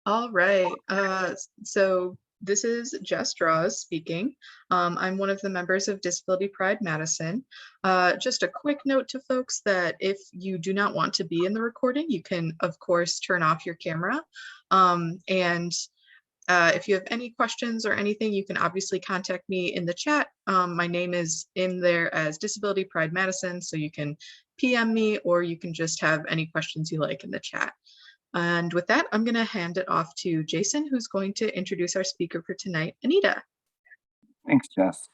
All right. So this is Jess Draws speaking. I'm one of the members of Disability Pride Madison. Just a quick note to folks that if you do not want to be in the recording, you can, of course, turn off your camera. And if you have any questions or anything, you can obviously contact me in the chat. My name is in there as Disability Pride Madison, so you can PM me or you can just have any questions you like in the chat. And with that, I'm going to hand it off to Jason, who's going to introduce our speaker for tonight, Anita. Thanks, Jess.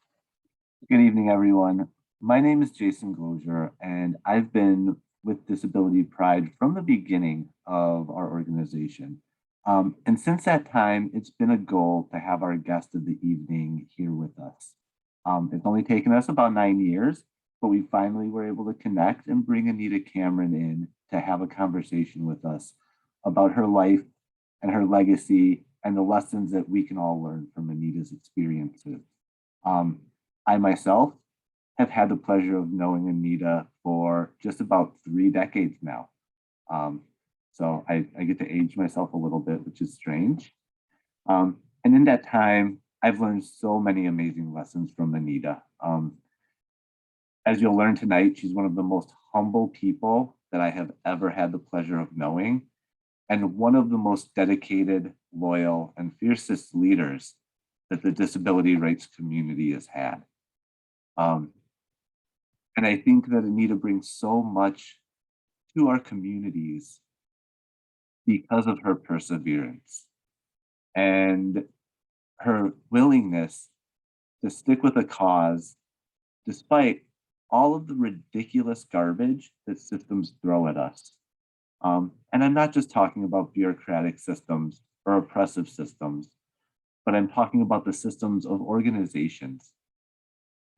Good evening, everyone. My name is Jason Glozier, and I've been with Disability Pride from the beginning of our organization. And since that time, it's been a goal to have our guest of the evening here with us. It's only taken us about 9 years, but we finally were able to connect and bring Anita Cameron in to have a conversation with us about her life and her legacy and the lessons that we can all learn from Anita's experiences. I myself have had the pleasure of knowing Anita for just about 3 decades now. So I get to age myself a little bit, which is strange. And in that time, I've learned so many amazing lessons from Anita. As you'll learn tonight, she's one of the most humble people that I have ever had the pleasure of knowing, and one of the most dedicated, loyal, and fiercest leaders that the disability rights community has had. And I think that Anita brings so much to our communities because of her perseverance and her willingness to stick with a cause despite all of the ridiculous garbage that systems throw at us. And I'm not just talking about bureaucratic systems or oppressive systems, but I'm talking about the systems of organizations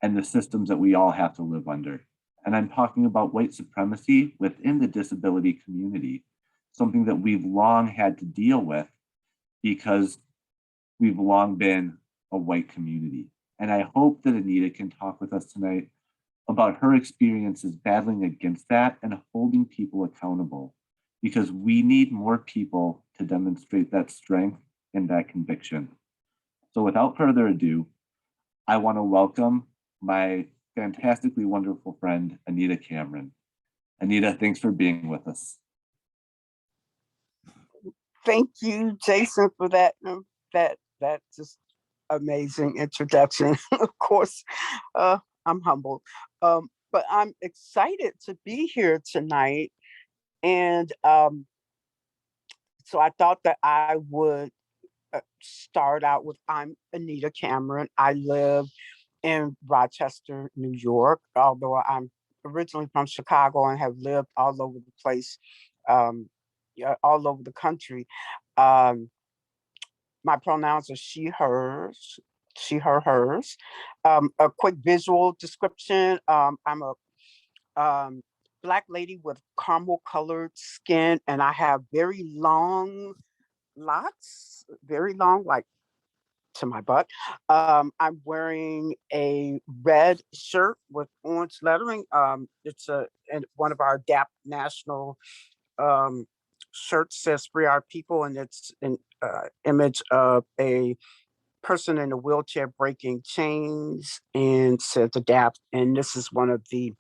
and the systems that we all have to live under. And I'm talking about white supremacy within the disability community, something that we've long had to deal with because we've long been a white community. And I hope that Anita can talk with us tonight about her experiences battling against that and holding people accountable, because we need more people to demonstrate that strength and that conviction. So without further ado, I want to welcome my fantastically wonderful friend, Anita Cameron. Anita, thanks for being with us. Thank you, Jason, for that just amazing introduction. Of course, I'm humbled, but I'm excited to be here tonight. And so I thought that I would start out with, I'm Anita Cameron. I live in Rochester, New York, although I'm originally from Chicago and have lived all over the place, all over the country. My pronouns are she, hers, she, her, hers. A quick visual description. I'm a Black lady with caramel colored skin, and I have very long locks, very long, like to my butt. I'm wearing a red shirt with orange lettering. It's one of our DAP national shirts says "Free Our People," and it's an image of a person in a wheelchair breaking chains and says "Adapt." And this is one of the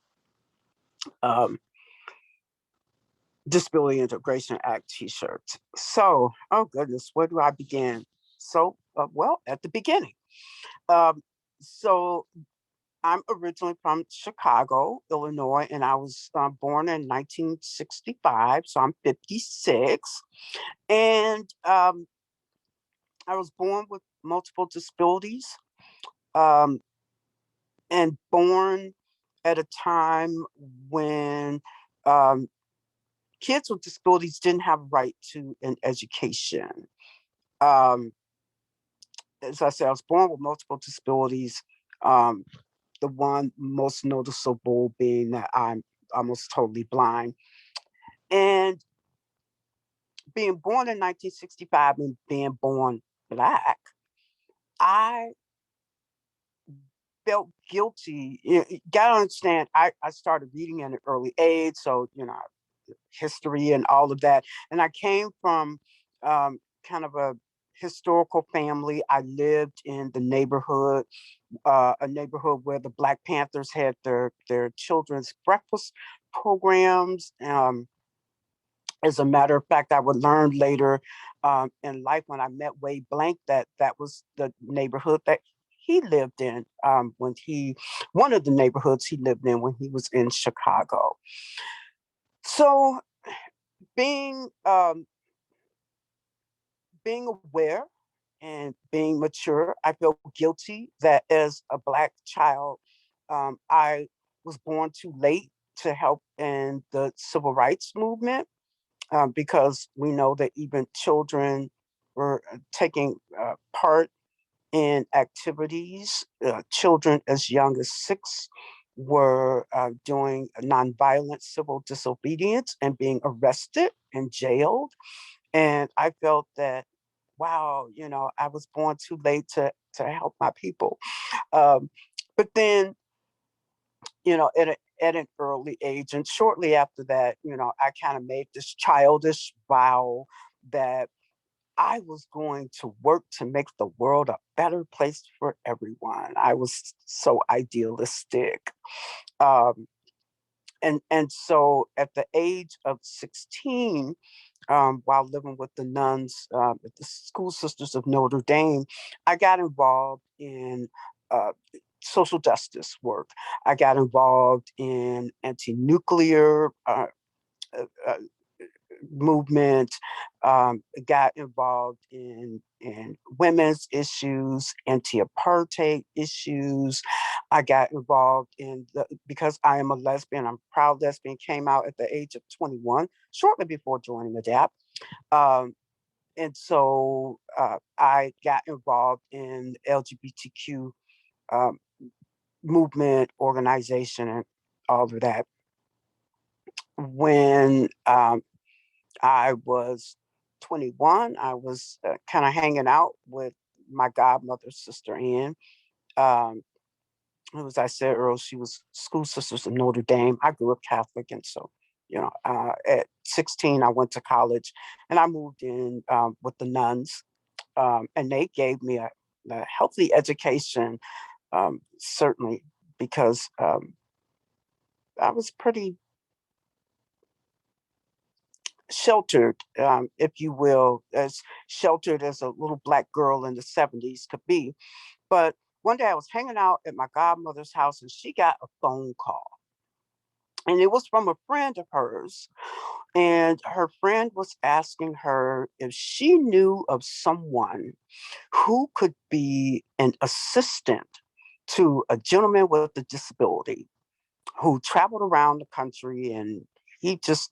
Disability Integration Act t-shirts. So, oh goodness, where do I begin? So, well, at the beginning. So I'm originally from Chicago, Illinois, and I was born in 1965, so I'm 56. And I was born with multiple disabilities, and born at a time when kids with disabilities didn't have a right to an education. As I said, I was born with multiple disabilities. The one most noticeable being that I'm almost totally blind. And being born in 1965 and being born Black, I felt guilty. You gotta understand, I started reading at an early age, so history and all of that. And I came from kind of a historical family. I lived in the neighborhood, a neighborhood where the Black Panthers had their children's breakfast programs. As a matter of fact, I would learn later in life when I met Wade Blank that that was the neighborhood that he lived in one of the neighborhoods he lived in when he was in Chicago. So being being aware and being mature, I feel guilty that as a Black child, I was born too late to help in the civil rights movement, because we know that even children were taking part in activities. Children as young as 6 were doing nonviolent civil disobedience and being arrested and jailed. And I felt that, wow, I was born too late to help my people. Um, but then, at an early age, and shortly after that, I kind of made this childish vow that I was going to work to make the world a better place for everyone. I was so idealistic. Um, and so at the age of 16, while living with the nuns at the School Sisters of Notre Dame, I got involved in uh, social justice work. I got involved in anti-nuclear uh, movement, got involved in women's issues, anti-apartheid issues. I got involved because I am a lesbian, I'm a proud lesbian, came out at the age of 21, shortly before joining ADAPT. And so I got involved in LGBTQ um, movement, organization, and all of that. When I was 21, I was kind of hanging out with my godmother's sister Ann. Um, as I said earlier, she was School Sisters of Notre Dame. I grew up Catholic, and so at 16, I went to college, and I moved in with the nuns, and they gave me a healthy education, certainly because I was pretty sheltered, if you will, as sheltered as a little Black girl in the 70s could be. But one day I was hanging out at my godmother's house and she got a phone call. And it was from a friend of hers. And her friend was asking her if she knew of someone who could be an assistant to a gentleman with a disability who traveled around the country, and he just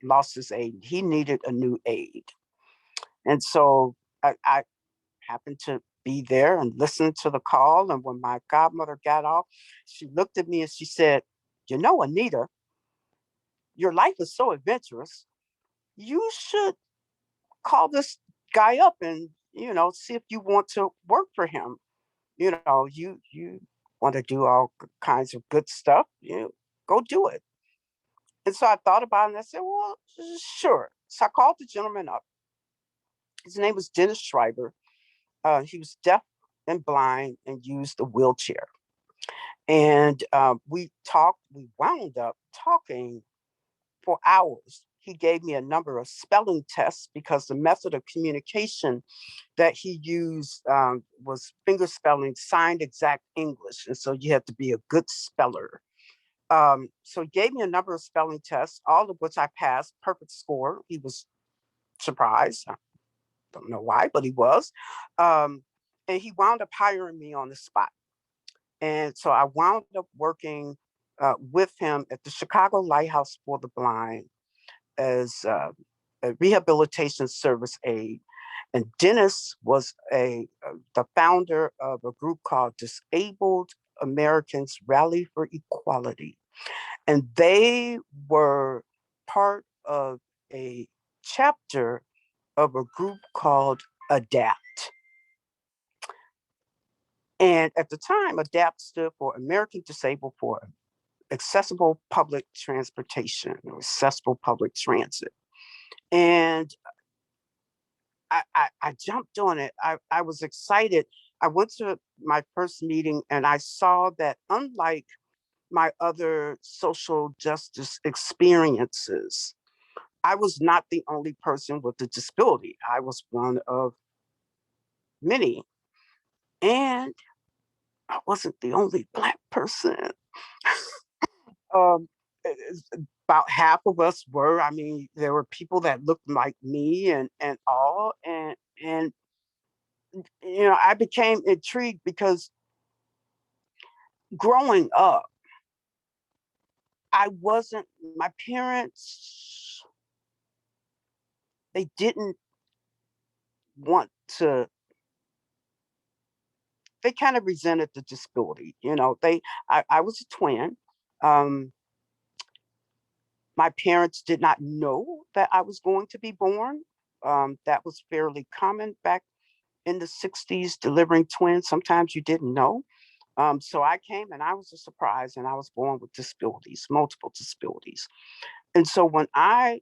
lost his aid. He needed a new aid. And so I happened to be there and listen to the call. And when my godmother got off, she looked at me and she said, Anita, your life is so adventurous. You should call this guy up and, see if you want to work for him. You want to do all kinds of good stuff, go do it. And so I thought about it and I said, well, sure. So I called the gentleman up. His name was Dennis Schreiber. He was deaf and blind and used a wheelchair. And we wound up talking for hours. He gave me a number of spelling tests because the method of communication that he used was finger spelling, signed exact English. And so you had to be a good speller. So he gave me a number of spelling tests, all of which I passed, perfect score. He was surprised. I don't know why, but he was. And he wound up hiring me on the spot. And so I wound up working with him at the Chicago Lighthouse for the Blind as a rehabilitation service aide. And Dennis was the founder of a group called Disabled Americans Rally for Equality. And they were part of a chapter of a group called ADAPT. And at the time, ADAPT stood for American Disabled for Accessible Public Transportation, or Accessible Public Transit. And I jumped on it. I was excited. I went to my first meeting and I saw that unlike my other social justice experiences, I was not the only person with a disability. I was one of many. And I wasn't the only Black person. Um, about half of us were. I mean, there were people that looked like me and all. And I became intrigued because growing up, I wasn't, my parents, they didn't want to, they kind of resented the disability. I was a twin. Um, my parents did not know that I was going to be born. That was fairly common back in the 60s, delivering twins. Sometimes you didn't know. So I came and I was a surprise and I was born with disabilities, multiple disabilities. And so when I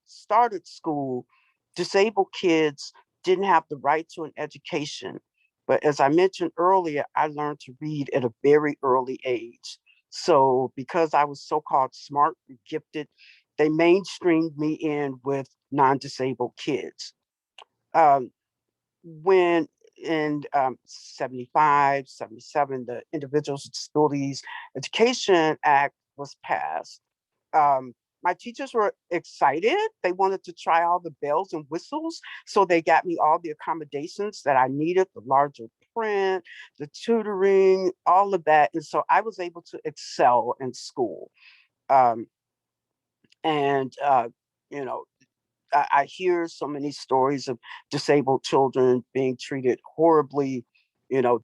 started school, disabled kids didn't have the right to an education. But as I mentioned earlier, I learned to read at a very early age. So because I was so-called smart and gifted, they mainstreamed me in with non-disabled kids. When in 75, 77, the Individuals with Disabilities Education Act was passed. Um, my teachers were excited. They wanted to try all the bells and whistles. So they got me all the accommodations that I needed, the larger print, the tutoring, all of that. And so I was able to excel in school. Um, and, you know, I hear so many stories of disabled children being treated horribly,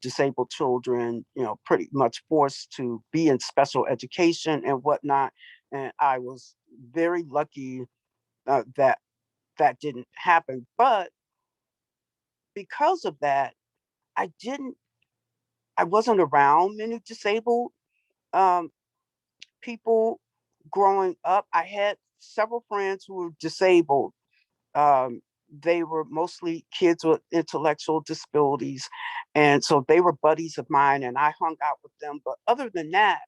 disabled children, pretty much forced to be in special education and whatnot. And I was very lucky that that didn't happen. But because of that, I didn't, I wasn't around many disabled um, people growing up. I had several friends who were disabled. Um, they were mostly kids with intellectual disabilities. And so they were buddies of mine and I hung out with them. But other than that,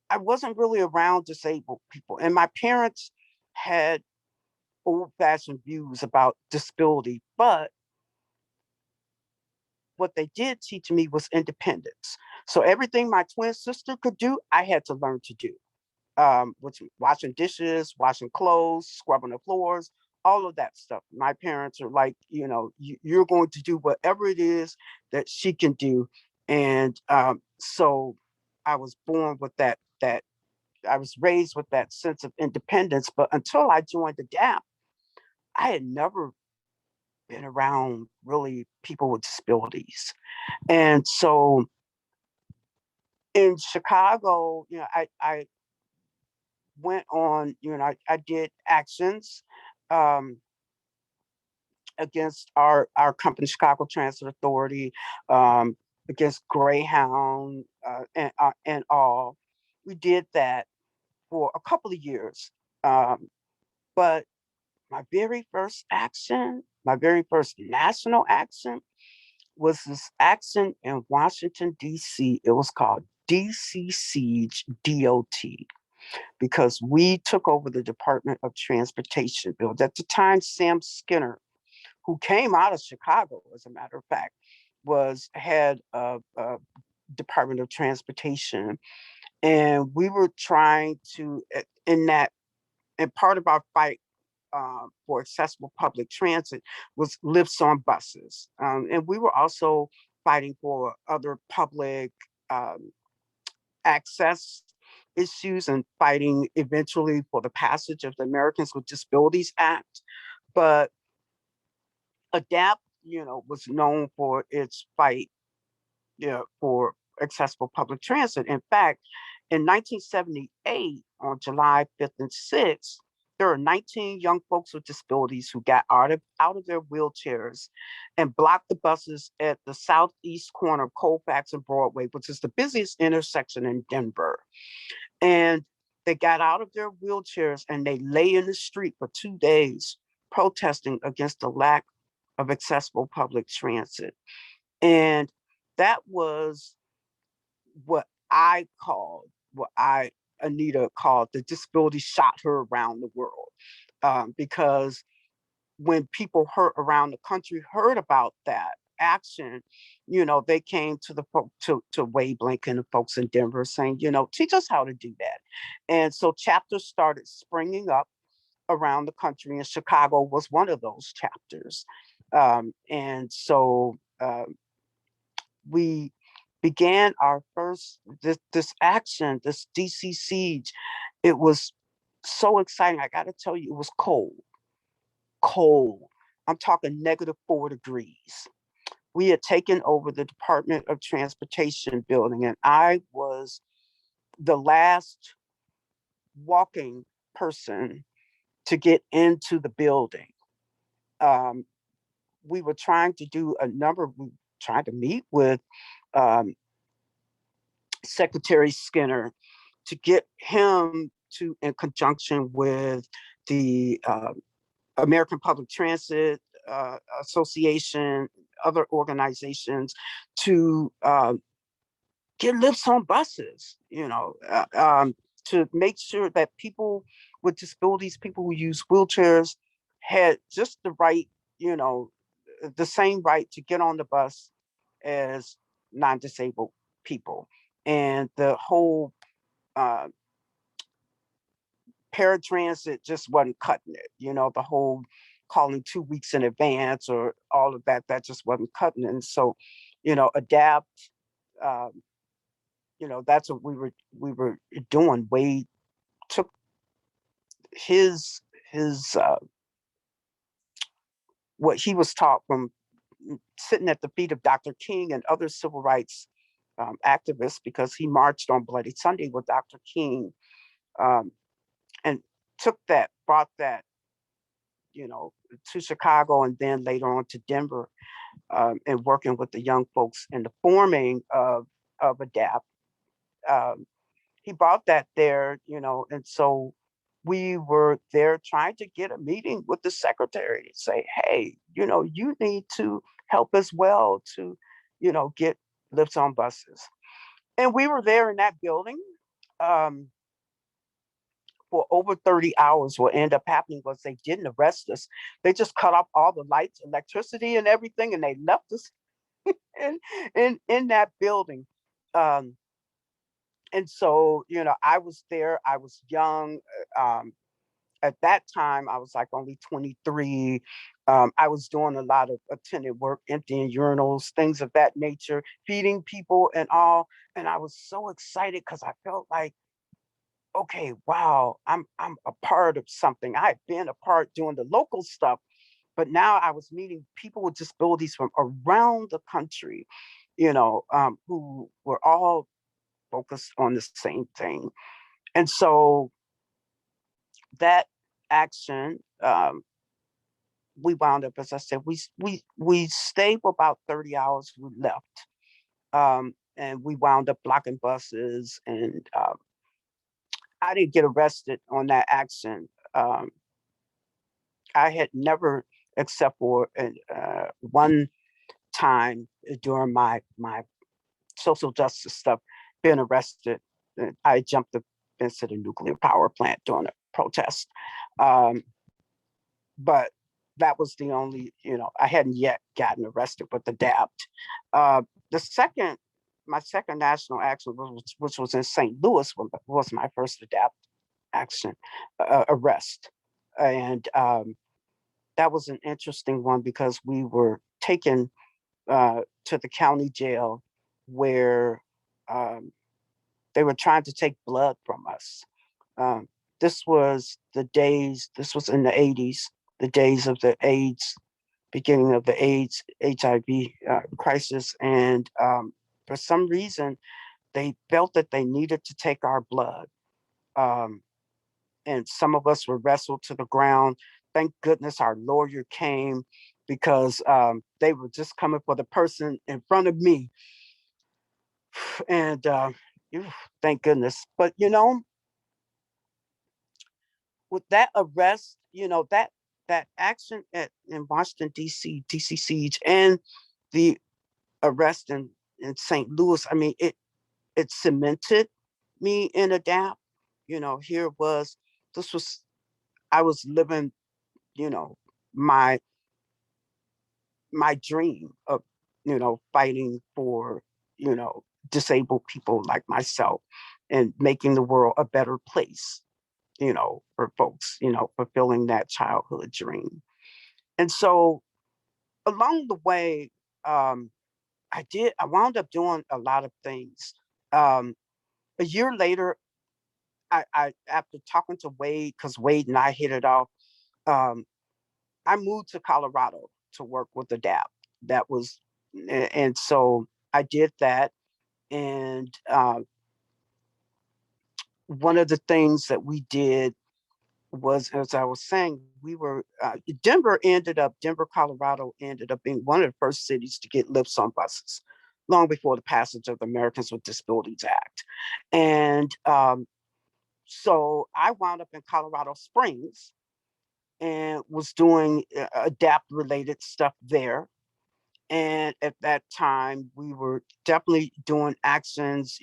I wasn't really around disabled people. And my parents had old fashioned views about disability, but what they did teach me was independence. So everything my twin sister could do, I had to learn to do. Which washing dishes, washing clothes, scrubbing the floors, all of that stuff. My parents are like, you're going to do whatever it is that she can do. And so I was born with that I was raised with that sense of independence. But until I joined the DAP, I had never been around really people with disabilities. And so in Chicago, I went on, I did actions um, against our company, Chicago Transit Authority, against Greyhound and all. We did that for a couple of years. But my very first action, my very first national action was this action in Washington, D.C. It was called DC Siege DOT, because we took over the Department of Transportation build. At the time, Sam Skinner, who came out of Chicago, as a matter of fact, was head of Department of Transportation. And we were trying to, and part of our fight for accessible public transit was lifts on buses. And we were also fighting for other public access issues and fighting eventually for the passage of the Americans with Disabilities Act. But ADAPT, was known for its fight, for accessible public transit. In fact, in 1978, on July 5th and 6th, there were 19 young folks with disabilities who got out of their wheelchairs and blocked the buses at the southeast corner of Colfax and Broadway, which is the busiest intersection in Denver. And they got out of their wheelchairs and they lay in the street for 2 days protesting against the lack of accessible public transit. And that was what Anita called the disability shot her around the world. Because when people around the country heard about that action, they came to the to Wade Blink and the folks in Denver saying, teach us how to do that. And so chapters started springing up around the country, and Chicago was one of those chapters. And so we began our first this action, this DC siege. It was so exciting. I got to tell you, it was cold. I'm talking -4 degrees. We had taken over the Department of Transportation building, and I was the last walking person to get into the building. We were trying to do we tried to meet with um, Secretary Skinner to get him to, in conjunction with the American Public Transit Association, other organizations, to get lifts on buses, to make sure that people with disabilities, people who use wheelchairs, had just the right, the same right to get on the bus as non-disabled people. And the whole uh, paratransit just wasn't cutting it. The whole calling 2 weeks in advance or all of that, that just wasn't cutting it. And so, adapt. Um, that's what we were doing. Wade took his what he was taught from sitting at the feet of Dr. King and other civil rights activists, because he marched on Bloody Sunday with Dr. King, and brought that, to Chicago, and then later on to Denver, and working with the young folks in the forming of ADAPT. He brought that there, and so we were there trying to get a meeting with the secretary, say, hey, you need to help as well to, get lifts on buses. And we were there in that building for over 30 hours. What ended up happening was they didn't arrest us. They just cut off all the lights, electricity, and everything, and they left us in that building. And so, I was there. I was young. At that time, I was like only 23. I was doing a lot of attendant work, emptying urinals, things of that nature, feeding people and all. And I was so excited because I felt like, okay, wow, I'm a part of something. I had been a part doing the local stuff, but now I was meeting people with disabilities from around the country, who were all focused on the same thing. And so that action, we wound up, as I said, we stayed for about 30 hours. We left, and we wound up blocking buses, and I didn't get arrested on that action. I had never, except for one time during my social justice stuff, been arrested. I jumped the fence at a nuclear power plant during a protest. But that was the only, I hadn't yet gotten arrested with ADAPT. My second national action, which was in St. Louis, was my first ADAPT action, arrest. And that was an interesting one because we were taken to the county jail where they were trying to take blood from us. This was in the 80s, the days of the AIDS, beginning of the AIDS, HIV crisis. And for some reason, they felt that they needed to take our blood. And some of us were wrestled to the ground. Thank goodness our lawyer came, because they were just coming for the person in front of me. And thank goodness. But, with that arrest, that that action in Washington, DC siege, and the arrest in St. Louis, I mean, it cemented me in ADAPT. Here was, this was, I was living, you know, my my dream of, fighting for, disabled people like myself and making the world a better place, for folks, fulfilling that childhood dream. And so along the way, um, I wound up doing a lot of things. Um, a year later, after talking to Wade, because Wade and I hit it off, um, I moved to Colorado to work with the DAP. That was, and so I did that. And one of the things that we did was, as I was saying, we were, Denver, Colorado ended up being one of the first cities to get lifts on buses long before the passage of the Americans with Disabilities Act. And so I wound up in Colorado Springs and was doing adapt related stuff there. And at that time, we were definitely doing actions,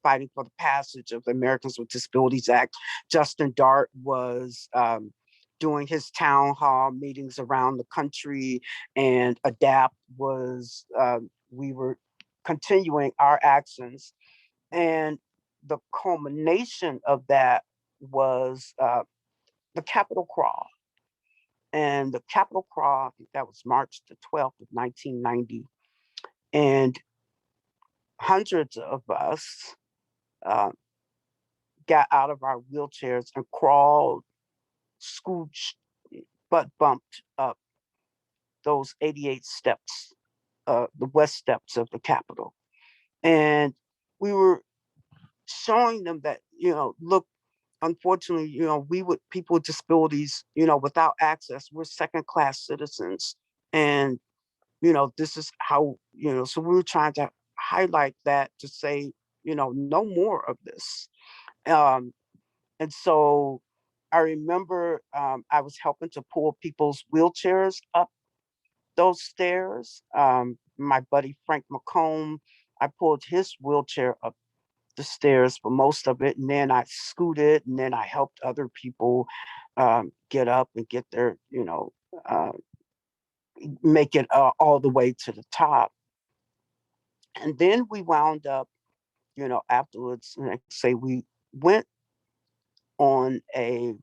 fighting for the passage of the Americans with Disabilities Act. Justin Dart was doing his town hall meetings around the country, and ADAPT was, we were continuing our actions. And the culmination of that was the Capitol Crawl. And the Capitol Crawl, I think that was March the 12th of 1990. And hundreds of us uh, got out of our wheelchairs and crawled, scooched, butt bumped up those 88 steps, the west steps of the Capitol. And we were showing them that, look, unfortunately, people with disabilities, without access, we're second class citizens. And this is how, so we were trying to highlight that to say, no more of this. Um, and so I remember I was helping to pull people's wheelchairs up those stairs. My buddy Frank McComb, I pulled his wheelchair up the stairs for most of it, and then I scooted, and then I helped other people get up and get their, uh, make it all the way to the top. And then we wound up, afterwards, like say we went on I,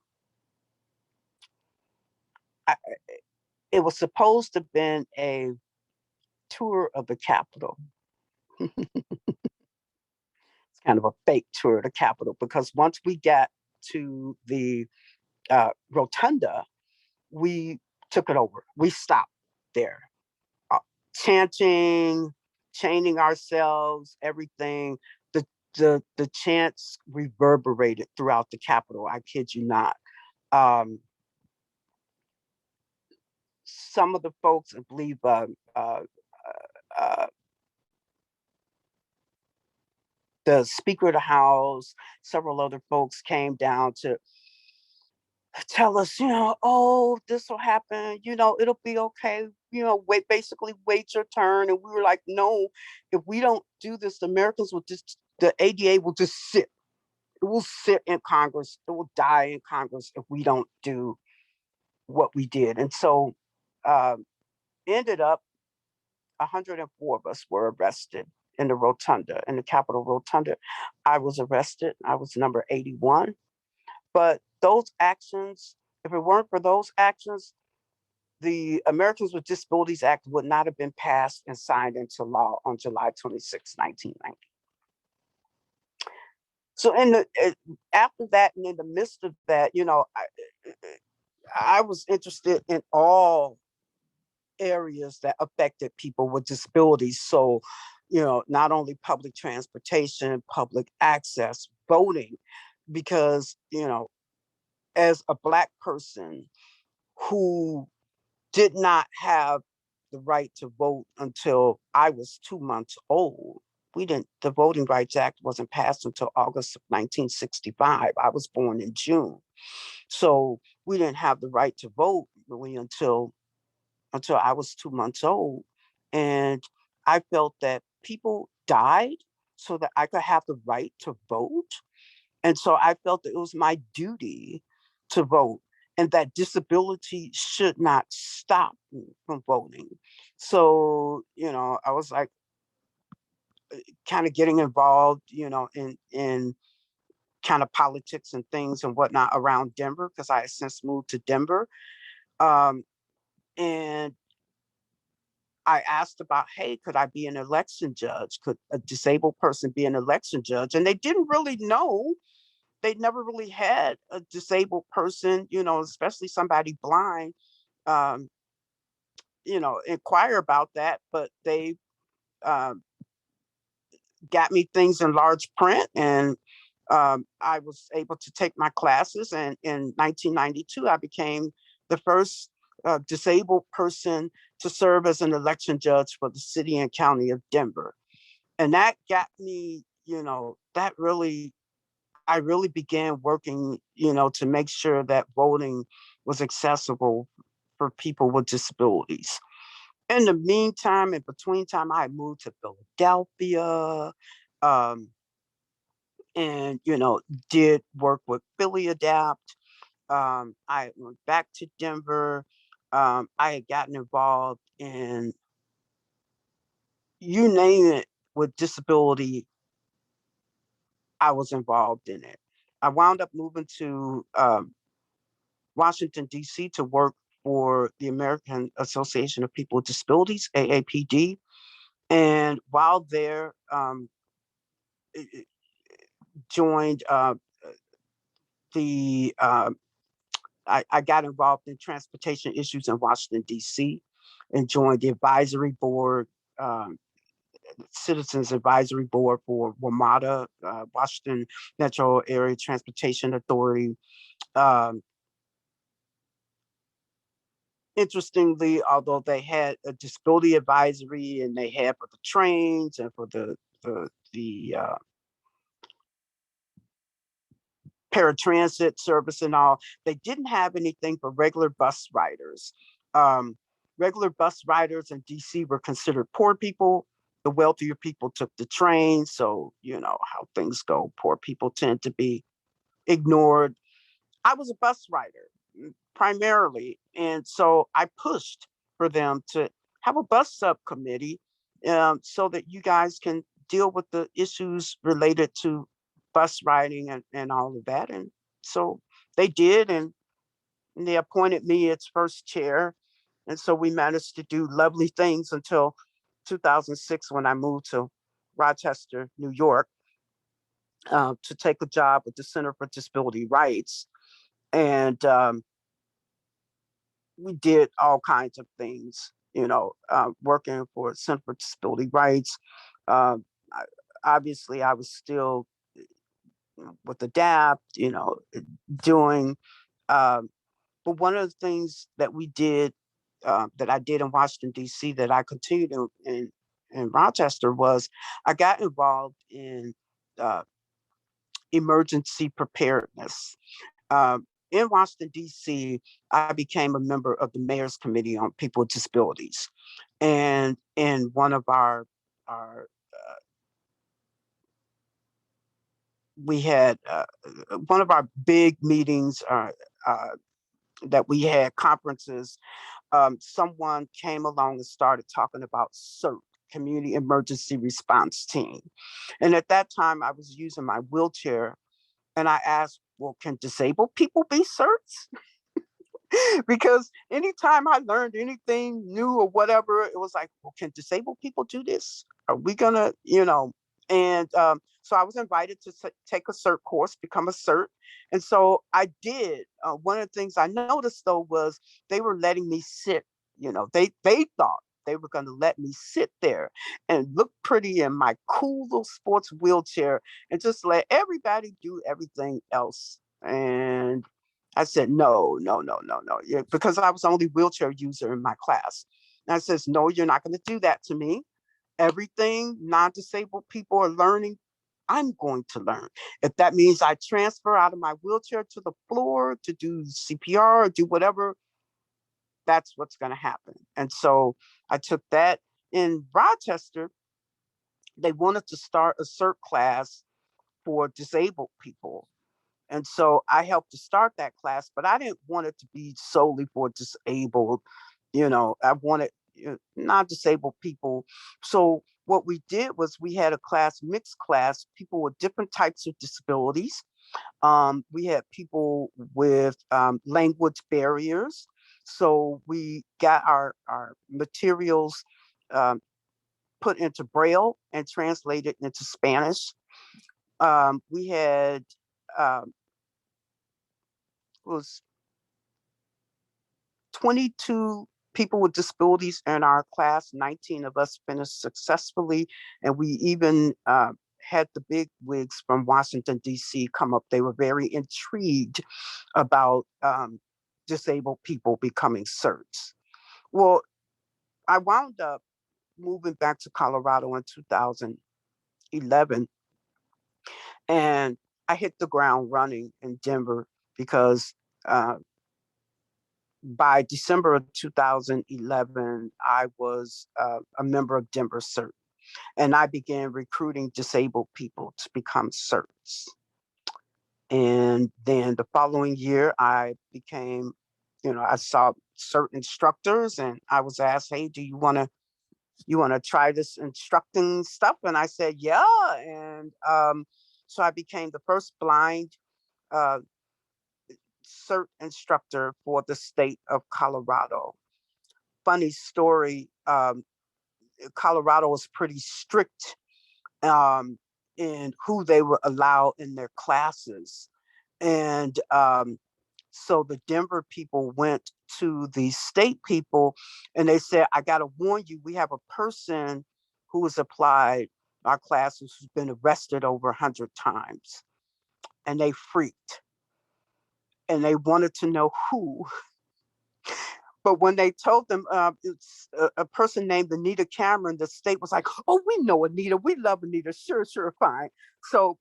it was supposed to have been a tour of the Capitol. It's kind of a fake tour of the Capitol, because once we got to the rotunda, we took it over. We stopped there, uh, chanting, chaining ourselves, everything. The chants reverberated throughout the Capitol. I kid you not. Um, some of the folks, I believe, uh, the Speaker of the House, several other folks came down to tell us, oh, this will happen, it'll be okay, basically wait your turn. And we were like, no, if we don't do this, the Americans will just, the ADA will just sit. It will sit in Congress. It will die in Congress if we don't do what we did. And so ended up 104 of us were arrested in the rotunda, in the Capitol rotunda. I was arrested. I was number 81. But those actions, if it weren't for those actions, the Americans with Disabilities Act would not have been passed and signed into law on July 26, 1990. So after that, and in the midst of that, I was interested in all areas that affected people with disabilities. So, not only public transportation, public access, voting, because, as a Black person who did not have the right to vote until I was 2 months old, the Voting Rights Act wasn't passed until August of 1965. I was born in June. So we didn't have the right to vote really until I was 2 months old. And I felt that people died so that I could have the right to vote. And so I felt that it was my duty to vote and that disability should not stop me from voting. So, I was like kind of getting involved, in kind of politics and things and whatnot around Denver because I had since moved to Denver. Um, and I asked about, hey, could I be an election judge? Could a disabled person be an election judge? And they didn't really know. They never really had a disabled person, especially somebody blind, um, inquire about that. But they um, got me things in large print, and I was able to take my classes. And in 1992, I became the first disabled person to serve as an election judge for the city and county of Denver. And that got me, I really began working, to make sure that voting was accessible for people with disabilities. In the meantime, in between time, I moved to Philadelphia, um, and did work with Philly Adapt. I went back to Denver. I had gotten involved in, you name it, with disability. I was involved in it. I wound up moving to Washington, D.C. to work for the American Association of People with Disabilities, AAPD. And while there, joined the I got involved in transportation issues in Washington, D.C., and joined the advisory board, um, Citizens Advisory Board for WMATA, Washington Metro Area Transportation Authority. Um, Interestingly, although they had a disability advisory and they had for the trains and for the paratransit service and all, they didn't have anything for regular bus riders. Um, Regular bus riders in DC were considered poor people. The wealthier people took the train. So, you know how things go. Poor people tend to be ignored. I was a bus rider primarily. And so I pushed for them to have a bus subcommittee, so that you guys can deal with the issues related to bus riding and all of that. And so they did, and they appointed me its first chair. And so we managed to do lovely things until 2006 when I moved to Rochester, New York, to take a job with the Center for Disability Rights. And we did all kinds of things, working for Center for Disability Rights. I, Obviously, I was still with ADAPT, doing. Um, but one of the things that we did, that I did in Washington D.C. that I continued in Rochester was I got involved in uh, emergency preparedness. In Washington, D.C., I became a member of the Mayor's Committee on People with Disabilities. And in one of our we had one of our big meetings, that we had conferences, someone came along and started talking about CERT, Community Emergency Response Team. And at that time, I was using my wheelchair, and I asked, well, can disabled people be CERTs? Because anytime I learned anything new or whatever, it was like, well, can disabled people do this? Are we gonna, And so I was invited to take a CERT course, become a CERT. And so I did. One of the things I noticed though was they were letting me sit. They thought they were going to let me sit there and look pretty in my cool little sports wheelchair and just let everybody do everything else. And I said, no, no, no, no, no. Yeah, because I was the only wheelchair user in my class. And I says, no, you're not going to do that to me. everything non-disabled people are learning, I'm going to learn. If that means I transfer out of my wheelchair to the floor to do CPR or do whatever, that's what's going to happen. And so I took that. In Rochester, they wanted to start a CERT class for disabled people. And so I helped to start that class, but I didn't want it to be solely for disabled. I wanted non-disabled people. So what we did was we had a class, mixed class, people with different types of disabilities. We had people with language barriers. So we got our materials put into Braille and translated into Spanish. We had was 22 people with disabilities in our class. 19 of us finished successfully, and we even had the big wigs from Washington, D.C. come up. They were very intrigued about disabled people becoming CERTs. Well, I wound up moving back to Colorado in 2011, and I hit the ground running in Denver because by December of 2011, I was a member of Denver CERT, and I began recruiting disabled people to become CERTs. And then the following year, I became, I saw CERT instructors, and I was asked, "Hey, do you want to try this instructing stuff?" And I said, "Yeah." And so I became the first blind uh, CERT instructor for the state of Colorado. Funny story, Colorado was pretty strict in who they were allowed in their classes. And so the Denver people went to the state people and they said, "I got to warn you, we have a person who has applied our classes who's been arrested over 100 times." And they freaked and they wanted to know who. But when they told them it's a person named Anita Cameron, the state was like, "Oh, we know Anita. We love Anita. Sure, sure, fine." So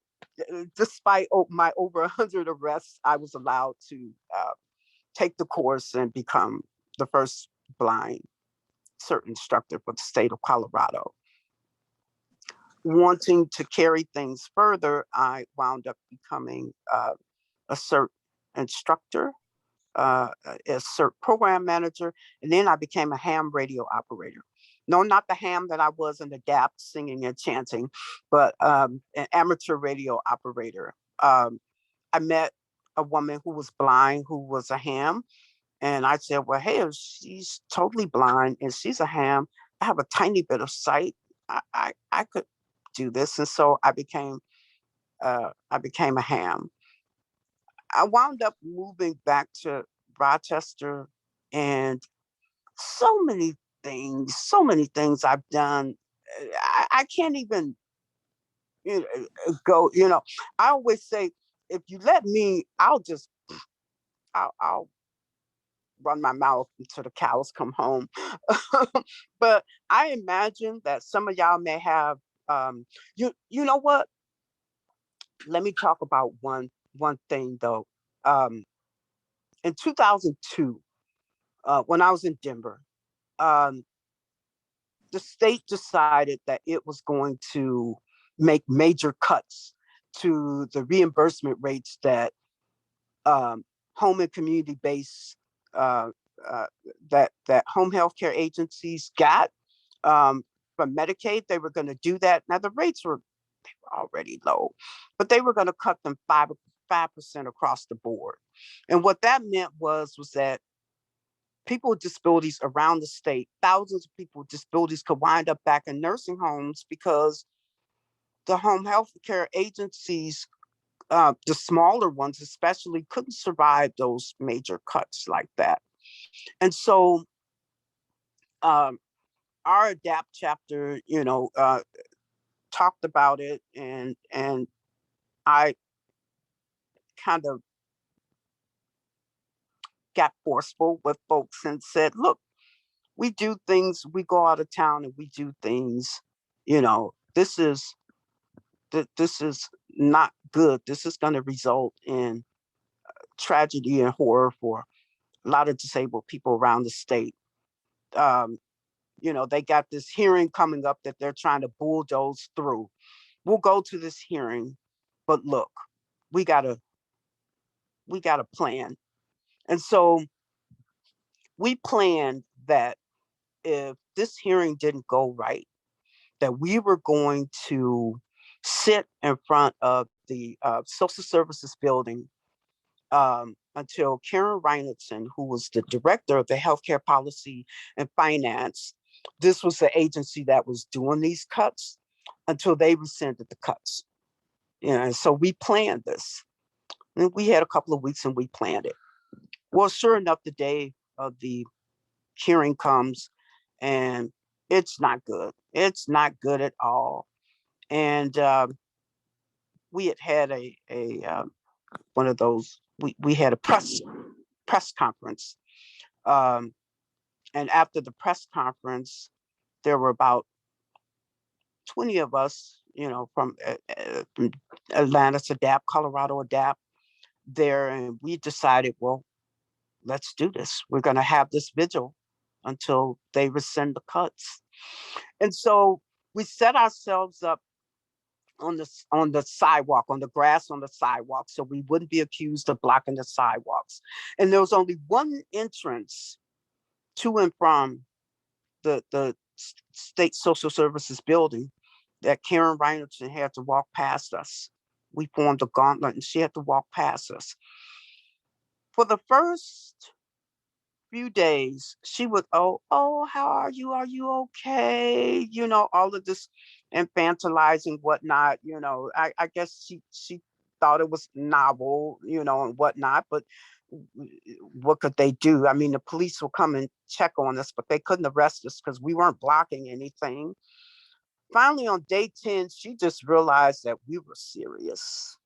despite my over 100 arrests, I was allowed to take the course and become the first blind CERT instructor for the state of Colorado. Wanting to carry things further, I wound up becoming a CERT instructor, a CERT program manager, and then I became a ham radio operator. No, not the ham that I was in the DAP singing and chanting, but an amateur radio operator. I met a woman who was blind, who was a ham, and I said, "Well, hey, if she's totally blind and she's a ham, I have a tiny bit of sight. I could do this." And so I became a ham. I wound up moving back to Rochester, and so many so many things I've done. I can't even go, I always say, if you let me, I'll run my mouth until the cows come home. But I imagine that some of y'all may have, you know what? Let me talk about one thing though. In 2002, when I was in Denver, um, the state decided that it was going to make major cuts to the reimbursement rates that home and community-based uh, uh, that home health care agencies got from Medicaid. They were going to do that. Now the rates were already low, but they were going to cut them 5% across the board. And what that meant was that people with disabilities around the state, thousands of people with disabilities, could wind up back in nursing homes because the home health care agencies, the smaller ones especially, couldn't survive those major cuts like that. And so our ADAPT chapter, talked about it, and I kind of got forceful with folks and said, "Look, we do things, we go out of town and we do things You know, this is not good. This is going to result in tragedy and horror for a lot of disabled people around the state. You know, they got this hearing coming up that they're trying to bulldoze through. We'll go to this hearing, but look, we got a plan. And so we planned that if this hearing didn't go right, that we were going to sit in front of the social services building until Karen Reinertsen, who was the director of the healthcare policy and finance, this was the agency that was doing these cuts, until they rescinded the cuts. You know, and so we planned this. And we had a couple of weeks and we planned it. Well, sure enough, the day of the hearing comes and it's not good. It's not good at all. And we had one of those, we had a press conference. And after the press conference, there were about 20 of us, you know, from Atlanta to DAP, Colorado DAP there. And we decided, well, let's do this. We're going to have this vigil until they rescind the cuts. And so we set ourselves up on the sidewalk, on the grass on the sidewalk, so we wouldn't be accused of blocking the sidewalks. And there was only one entrance to and from the state social services building that Karen Reinertsen had to walk past us. We formed a gauntlet and she had to walk past us. For the first few days, she would, oh, how are you? Are you okay? You know, all of this infantilizing, whatnot, you know, I guess she thought it was novel, you know, and whatnot, but what could they do? I mean, the police will come and check on us, but they couldn't arrest us because we weren't blocking anything. Finally, on day 10, she just realized that we were serious.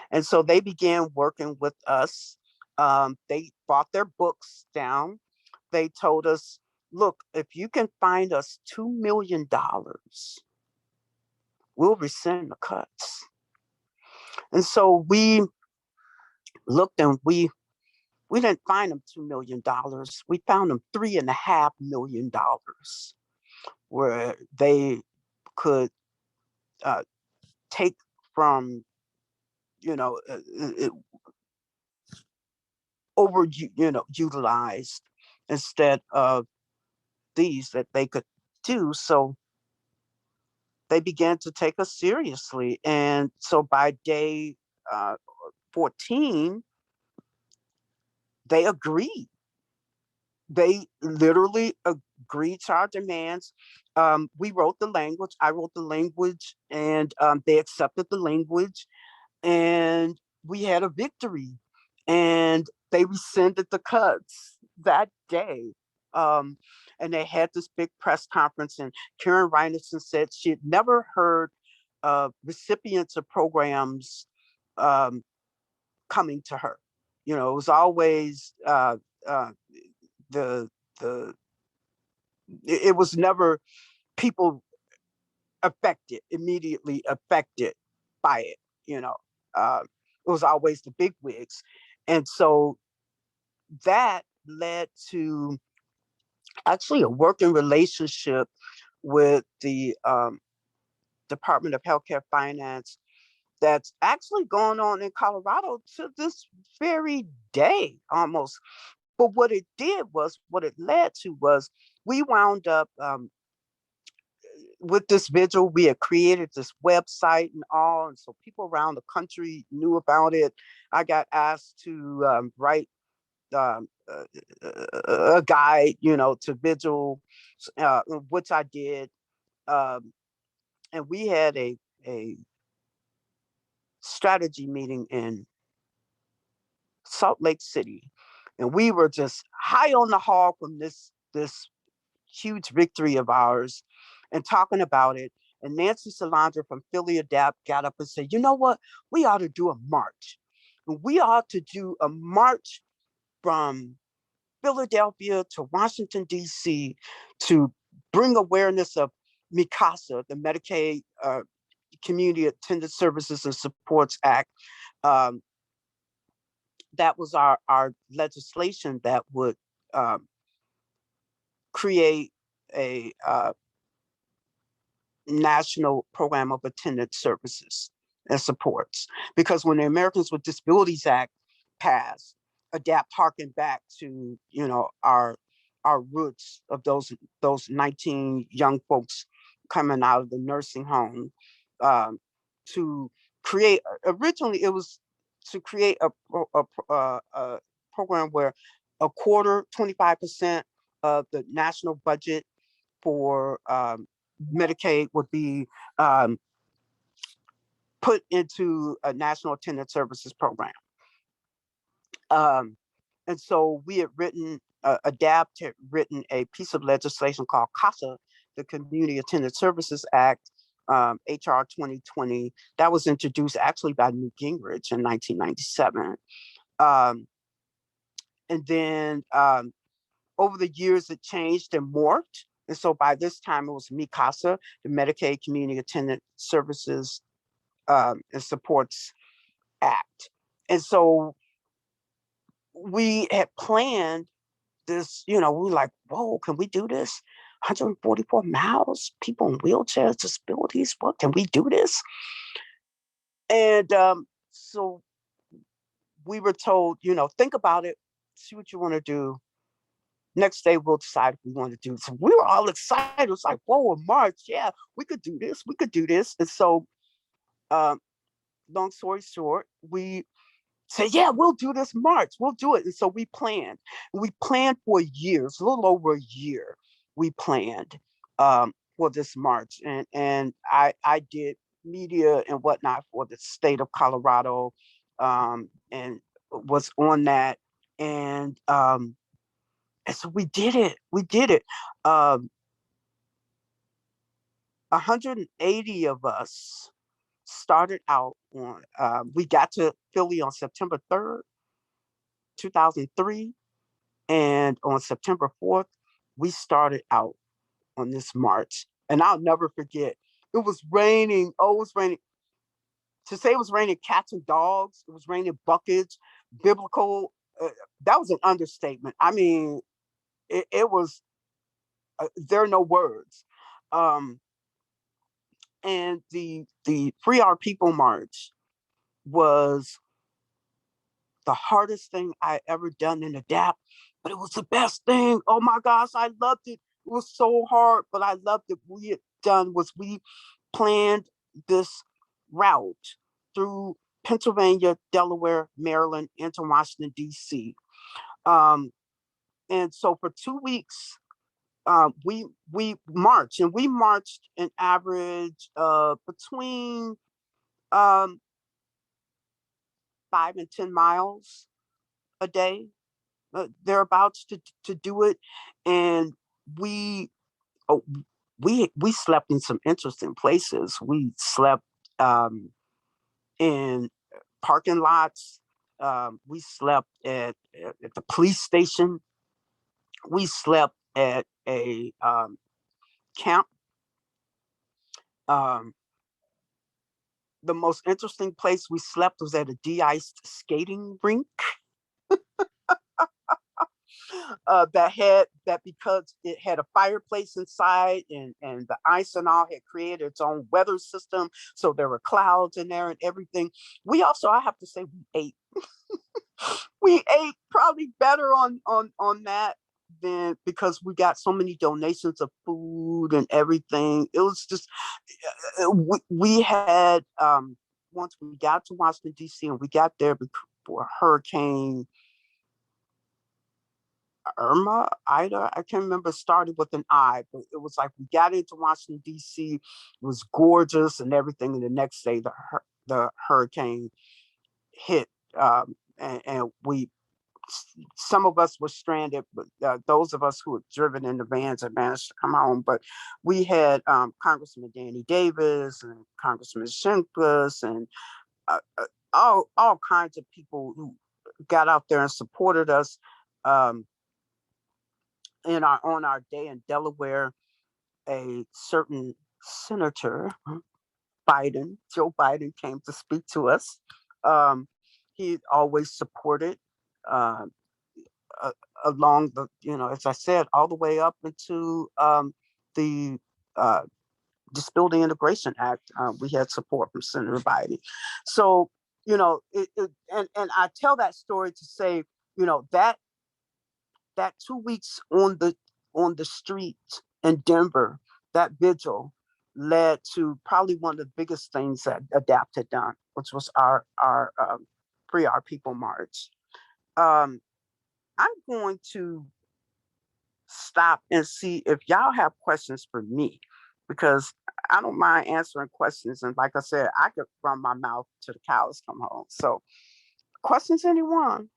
And so they began working with us. They brought their books down. They told us, look, if you can find us $2 million, we'll rescind the cuts. And so we looked and we didn't find them $2 million. We found them $3.5 million, where they could take from, you know, utilized instead of these that they could do. So they began to take us seriously. And so by day 14, they agreed. They literally agreed to our demands. We wrote the language. I wrote the language, and they accepted the language. And we had a victory. And they rescinded the cuts that day. And they had this big press conference, and Karen Reinertsen said she had never heard of recipients of programs coming to her. You know, it was always it was never people immediately affected by it. You know, it was always the big wigs. And so that led to actually a working relationship with the Department of Healthcare Finance that's actually going on in Colorado to this very day almost. But what it led to was we wound up with this vigil. We had created this website and all, and so people around the country knew about it. I got asked to write a guide, you know, to vigil, which I did. And we had a strategy meeting in Salt Lake City, and we were just high on the hog from this huge victory of ours and talking about it. And Nancy Salandra from Philly Adapt got up and said, you know what, we ought to do a march. And we ought to do a march from Philadelphia to Washington, D.C. to bring awareness of MICASA, the Medicaid Community Attendant Services and Supports Act. That was our legislation that would create a national program of attendant services and supports. Because when the Americans with Disabilities Act passed, ADAPT harkened back to, you know, our roots of those 19 young folks coming out of the nursing home, to create, originally it was to create a program where a quarter, 25% of the national budget for Medicaid would be put into a national attendant services program. And so we had written, ADAPT had written a piece of legislation called CASA, the Community Attendant Services Act, HR 2020, that was introduced actually by Newt Gingrich in 1997. And then over the years, it changed and morphed. And so by this time, it was MICASA, the Medicaid Community Attendant Services and Supports Act. And so we had planned this, you know, we were like, whoa, can we do this? 144 miles, people in wheelchairs, disabilities, what, can we do this? And so we were told, you know, think about it, see what you want to do. Next day, we'll decide if we want to do this. So we were all excited. It was like, whoa, in March, yeah, we could do this. We could do this. And so, long story short, we said, yeah, we'll do this March. We'll do it. And so we planned. We planned for years, a little over a year. We planned for this march. And I did media and whatnot for the state of Colorado, and was on that. And so we did it. We did it. 180 of us started out on, we got to Philly on September 3rd, 2003. And on September 4th, we started out on this march. And I'll never forget, it was raining. Oh, it was raining. To say it was raining cats and dogs, it was raining buckets, biblical. That was an understatement. I mean, it was, there are no words. And the Free Our People March was the hardest thing I ever done in ADAPT, but it was the best thing. Oh my gosh, I loved it. It was so hard, but I loved it. What we had done was we planned this route through Pennsylvania, Delaware, Maryland, into Washington, D.C. And so for 2 weeks, we marched, and we marched an average between 5 and 10 miles a day, thereabouts, to do it. And we oh, we slept in some interesting places. We slept in parking lots. We slept at the police station. We slept at a camp. The most interesting place we slept was at a de-iced skating rink. That because it had a fireplace inside, and the ice and all had created its own weather system, so there were clouds in there and everything. We also, I have to say, we ate. We ate probably better on that, than because we got so many donations of food and everything. It was just, we had, once we got to Washington, D.C., and we got there before Hurricane Irma, Ida, I can't remember, started with an I, but it was like we got into Washington, D.C., it was gorgeous and everything. And the next day, the hurricane hit, and some of us were stranded, but those of us who had driven in the vans had managed to come home. But we had Congressman Danny Davis and Congressman Shimkus and all kinds of people who got out there and supported us. On our day in Delaware, a certain Senator Biden, Joe Biden, came to speak to us. He always supported uh, along the, as I said, all the way up into the uh, Disability Integration Act. We had support from Senator Biden. So, and I tell that story to say, that 2 weeks on the street in Denver, that vigil led to probably one of the biggest things that ADAPT had done, which was our Free Our People March. I'm going to stop and see if y'all have questions for me, because I don't mind answering questions. And like I said, I could run my mouth till the cows come home. So questions, anyone?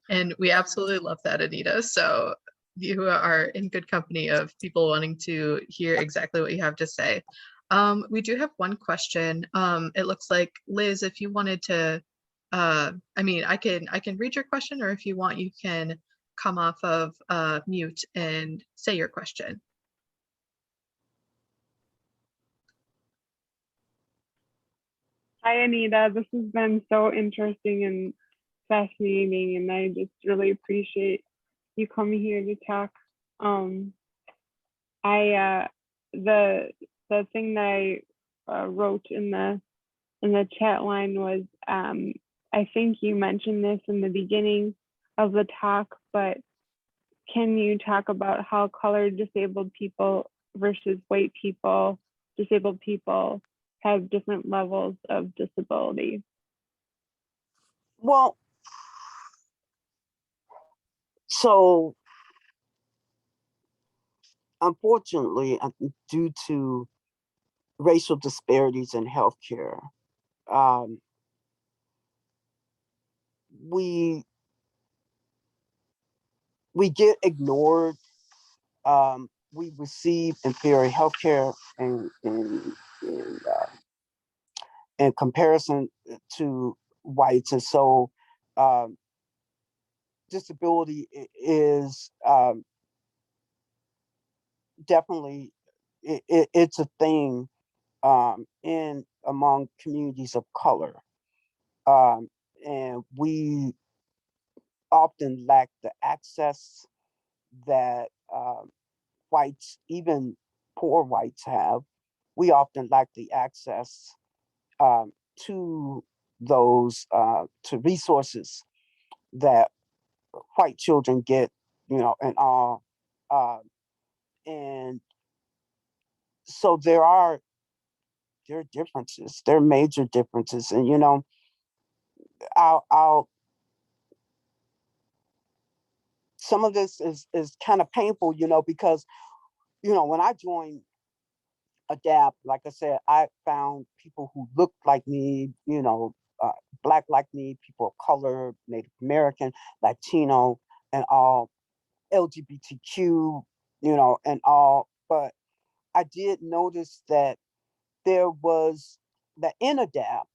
And we absolutely love that, Anita. So you are in good company of people wanting to hear exactly what you have to say. We do have one question. It looks like, Liz, if you wanted to, I mean, I can read your question, or if you want, you can come off of mute and say your question. Hi, Anita. This has been so interesting and fascinating, and I just really appreciate you coming here to talk. The thing that I wrote in the chat line was, I think you mentioned this in the beginning of the talk, but can you talk about how colored disabled people versus white people, disabled people, have different levels of disability? Well, so unfortunately, due to racial disparities in healthcare, we get ignored. We receive inferior healthcare in comparison to whites, and so disability is definitely it's a thing in among communities of color, and we often lack the access that whites, even poor whites, have. We often lack the access to those to resources that white children get, and all. And so there are differences. There are major differences, and I'll some of this is kind of painful, because when I joined ADAPT, like I said, I found people who looked like me, Black like me, people of color, Native American, Latino, and all, LGBTQ, and all. But I did notice that there was that in ADAPT,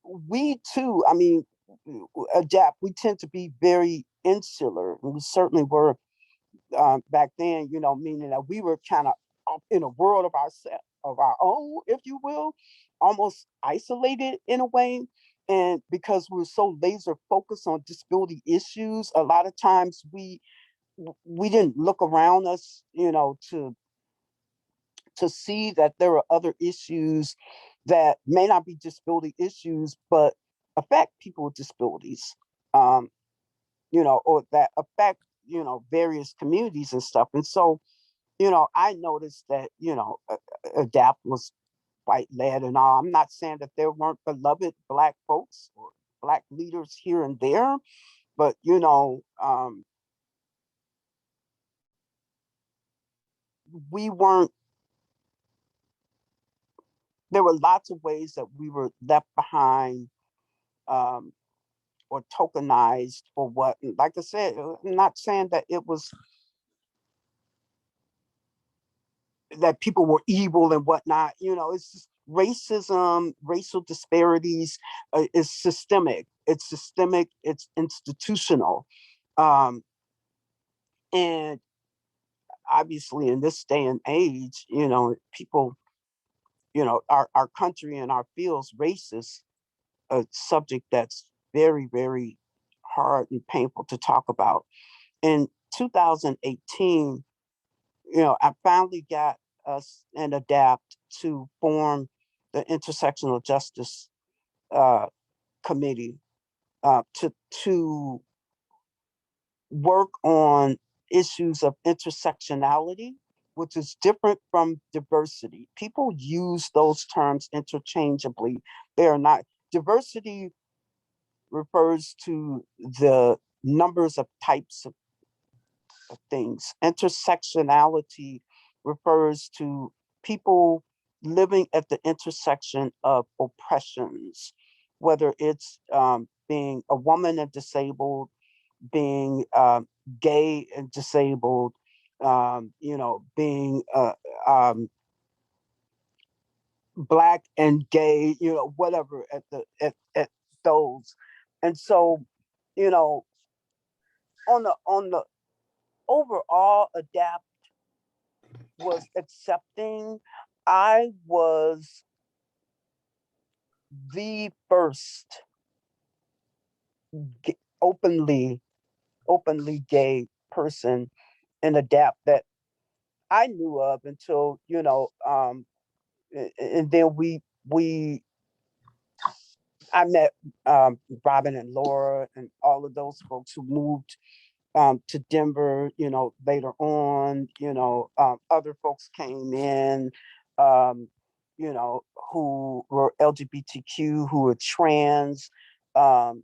we too, I mean, ADAPT, we tend to be very insular. And we certainly were back then, meaning that we were kind of in a world of our own, if you will, almost isolated in a way. And because we're so laser focused on disability issues, a lot of times we didn't look around us, to see that there are other issues that may not be disability issues, but affect people with disabilities, or that affect, various communities and stuff. And so, I noticed that, ADAPT was white led and all. I'm not saying that there weren't beloved Black folks or Black leaders here and there, but, we weren't, there were lots of ways that we were left behind, or tokenized for what, like I said, I'm not saying that it was that people were evil and whatnot. It's just racism, racial disparities is systemic. It's systemic. It's institutional, and obviously in this day and age, people, our country and our fields, race is a subject that's very, very hard and painful to talk about. In 2018, I finally got us and ADAPT to form the Intersectional Justice Committee to work on issues of intersectionality, which is different from diversity. People use those terms interchangeably. They are not. Diversity refers to the numbers of types of things. Intersectionality refers to people living at the intersection of oppressions, whether it's being a woman and disabled, being gay and disabled, being Black and gay, whatever at those. And so, on the overall, ADAPT was accepting. I was the first openly gay person in ADAPT that I knew of until, and then I met Robin and Laura and all of those folks who moved to Denver, later on, other folks came in, who were LGBTQ, who were trans, and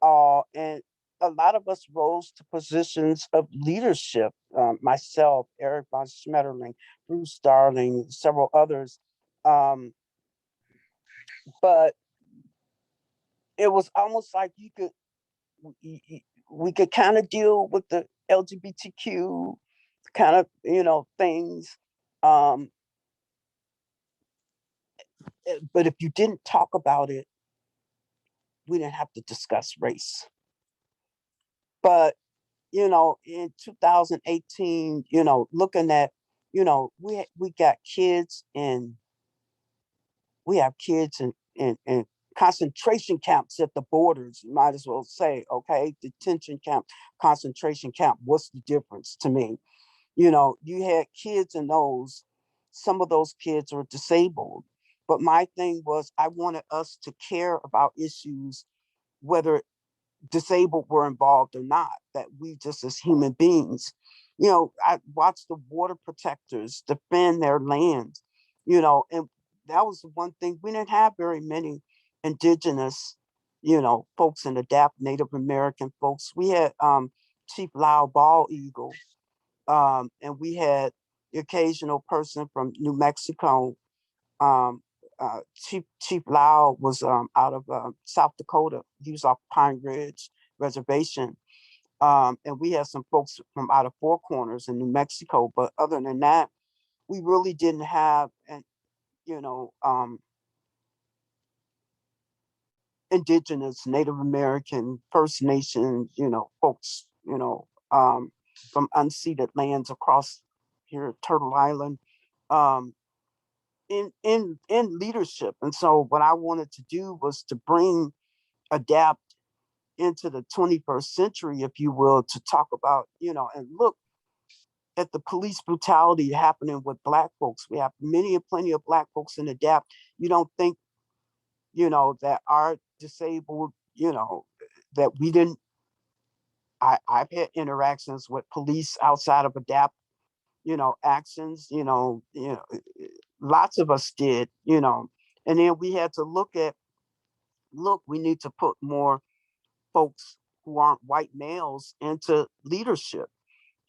all. And a lot of us rose to positions of leadership. Myself, Eric von Schmetterling, Bruce Darling, several others. But it was almost like we could kind of deal with the LGBTQ kind of, things. But if you didn't talk about it, we didn't have to discuss race. But, in 2018, looking at, we got kids and we have kids in concentration camps at the borders. You might as well say, okay, detention camp, concentration camp, what's the difference to me? You had kids in those, some of those kids are disabled. But my thing was, I wanted us to care about issues, whether disabled were involved or not, that we just as human beings, I watched the water protectors defend their land, and that was the one thing. We didn't have very many indigenous, folks in ADAPT, Native American folks. We had Chief Lyle Bald Eagle, and we had the occasional person from New Mexico. Um, Chief Lyle was out of South Dakota. He was off Pine Ridge Reservation. And we had some folks from out of Four Corners in New Mexico. But other than that, we really didn't have, indigenous, Native American, First Nations, folks, from unceded lands across here at Turtle Island, in leadership. And so what I wanted to do was to bring ADAPT into the 21st century, if you will, to talk about, and look at the police brutality happening with Black folks. We have plenty of Black folks in ADAPT. You don't think, that are disabled, that we didn't. I've had interactions with police outside of ADAPT, actions, lots of us did, and then we had to we need to put more folks who aren't white males into leadership,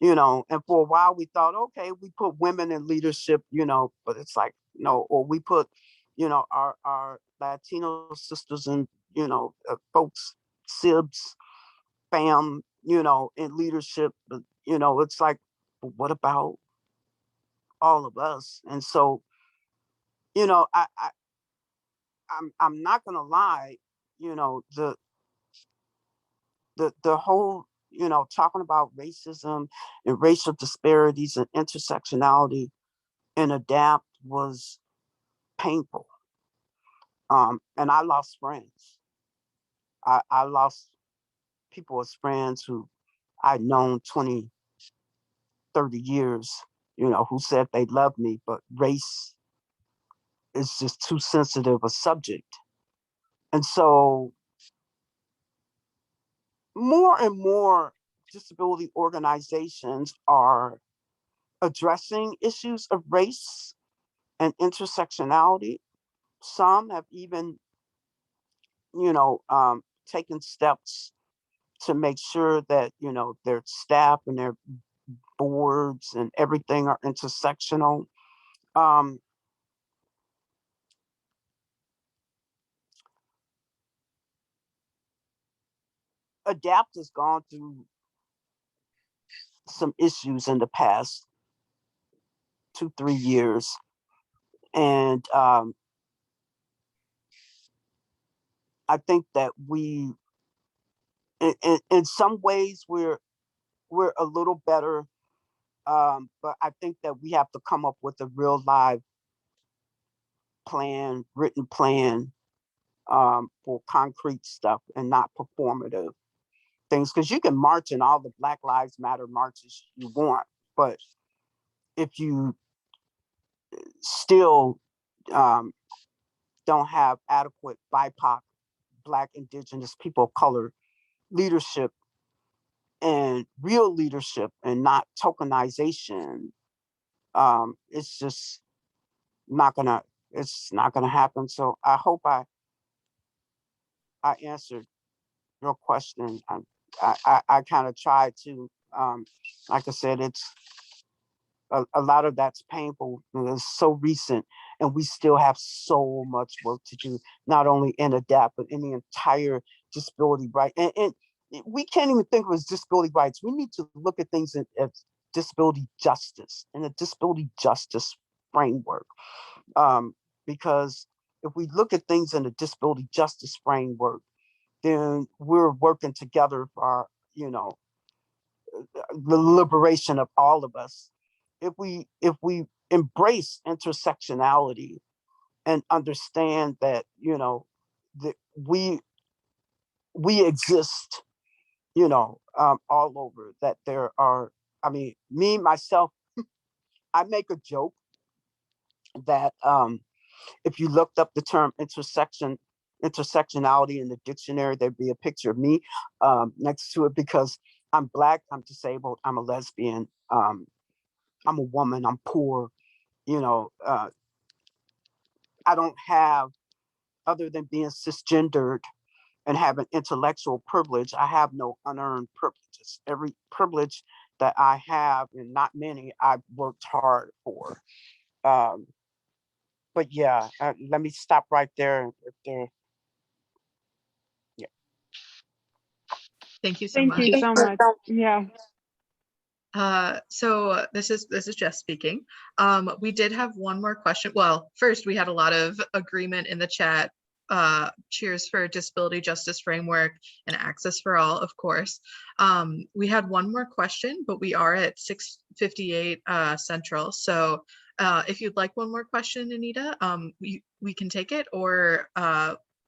and for a while we thought, okay, we put women in leadership, but it's like, no, or we put, our Latino sisters and, folks, sibs, fam, in leadership, but, it's like, what about all of us? And so, I'm not gonna lie, the whole talking about racism and racial disparities and intersectionality and ADAPT was painful. And I lost friends. I lost people as friends who I'd known 20, 30 years, who said they loved me, but race is just too sensitive a subject. And so more and more disability organizations are addressing issues of race and intersectionality. Some have even, taken steps to make sure that, their staff and their boards and everything are intersectional. ADAPT has gone through some issues in the past 2-3 years. And I think that we, in some ways, we're a little better, but I think that we have to come up with a real live plan, written plan, for concrete stuff and not performative things. Because you can march in all the Black Lives Matter marches you want, but if you still don't have adequate BIPOC, Black, Indigenous, people of color leadership and real leadership and not tokenization, it's just not gonna happen. So I hope I answered your question. I kind of tried to, like I said, it's a lot of that's painful. It's so recent, and we still have so much work to do, not only in ADAPT, but in the entire disability right. And we can't even think of it as disability rights. We need to look at things as disability justice and a disability justice framework. Because if we look at things in a disability justice framework, then we're working together for, the liberation of all of us. If we embrace intersectionality and understand that, that we exist, all over, that there are, I mean, me, myself, I make a joke that if you looked up the term intersectionality in the dictionary, there'd be a picture of me next to it, because I'm Black, I'm disabled, I'm a lesbian, I'm a woman, I'm poor, I don't have, other than being cisgendered and having intellectual privilege, I have no unearned privileges. Every privilege that I have, and not many, I've worked hard for. But yeah, let me stop right there. If there, yeah. Thank you so Thank much. you so much. Yeah. So this is Jess speaking. We did have one more question. Well, first we had a lot of agreement in the chat. Cheers for disability justice framework and access for all, of course. We had one more question, but we are at 6:58 Central. So if you'd like one more question, Anita, we can take it, or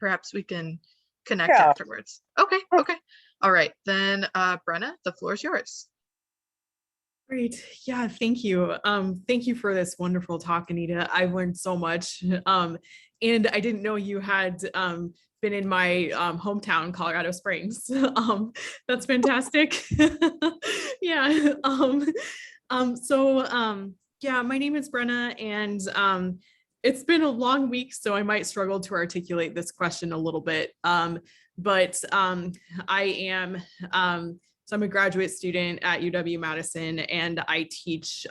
perhaps we can connect afterwards. Okay. All right, then Brenna, the floor is yours. Great. Yeah, thank you. Thank you for this wonderful talk, Anita. I've learned so much. And I didn't know you had been in my hometown, Colorado Springs. That's fantastic. Yeah. Yeah, my name is Brenna, and it's been a long week, so I might struggle to articulate this question a little bit. But I am so I'm a graduate student at UW-Madison, and I teach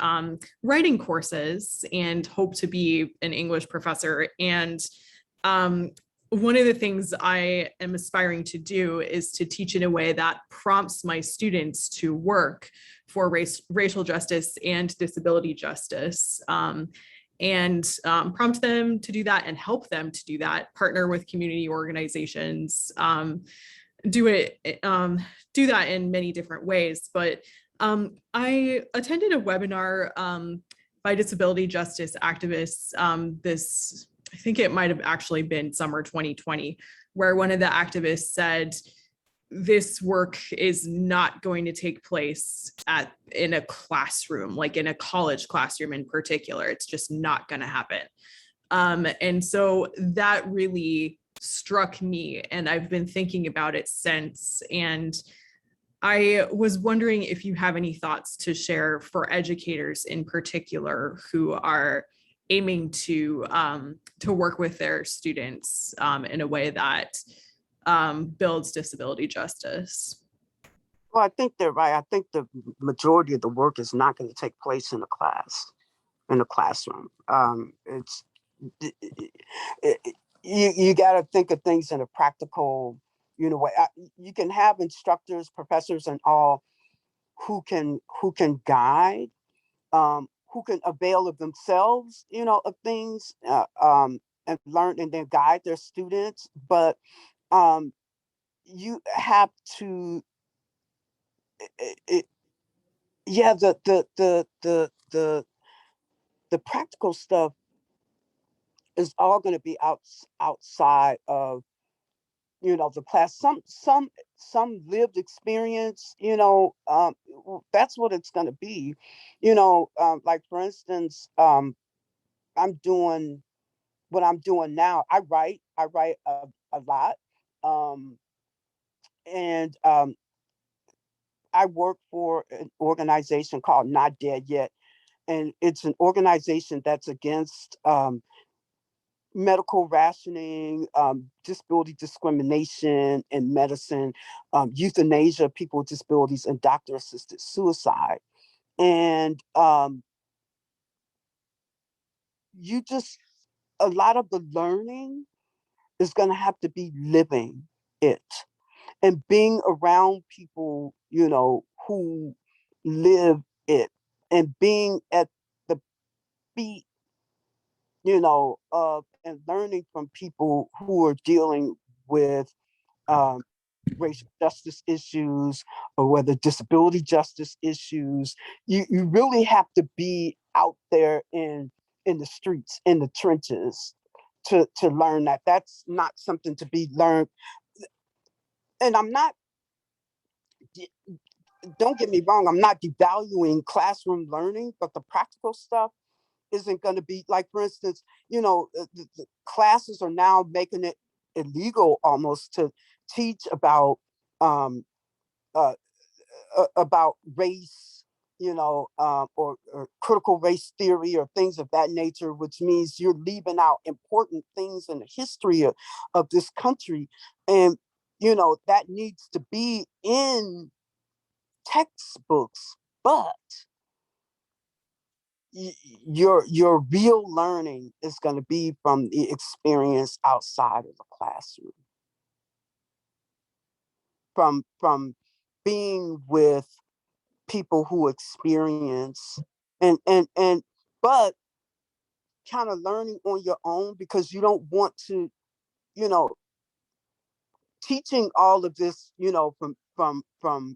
writing courses and hope to be an English professor. And one of the things I am aspiring to do is to teach in a way that prompts my students to work for racial justice and disability justice, and prompt them to do that and help them to do that, partner with community organizations, do it, do that in many different ways. But I attended a webinar by disability justice activists this, I think it might have actually been summer 2020, where one of the activists said, this work is not going to take place in a classroom, like in a college classroom in particular. It's just not going to happen. And so that really struck me, and I've been thinking about it since. And I was wondering if you have any thoughts to share for educators in particular who are aiming to work with their students in a way that builds disability justice. Well, I think they're right. I think the majority of the work is not going to take place in the classroom. It's you got to think of things in a practical, way. You can have instructors, professors, and all who can guide, who can avail of themselves, of things, and learn and then guide their students. But you have to, yeah, the practical stuff is all going to be outside of the class. Some lived experience, that's what it's going to be. Like for instance, I'm doing what I'm doing now. I write a lot, and I work for an organization called Not Dead Yet, and it's an organization that's against medical rationing, disability discrimination in medicine, euthanasia, people with disabilities, and doctor-assisted suicide. And a lot of the learning is going to have to be living it and being around people, who live it, and being at the beat, and learning from people who are dealing with racial justice issues, or whether disability justice issues. You really have to be out there in the streets, in the trenches, to learn that. That's not something to be learned. And don't get me wrong, I'm not devaluing classroom learning, but the practical stuff isn't going to be, like, for instance, the classes are now making it illegal almost to teach um, uh, about race, or critical race theory or things of that nature, which means you're leaving out important things in the history of this country. And, that needs to be in textbooks, but your real learning is going to be from the experience outside of the classroom, from being with people who experience, and but kind of learning on your own, because you don't want to, you know teaching all of this, from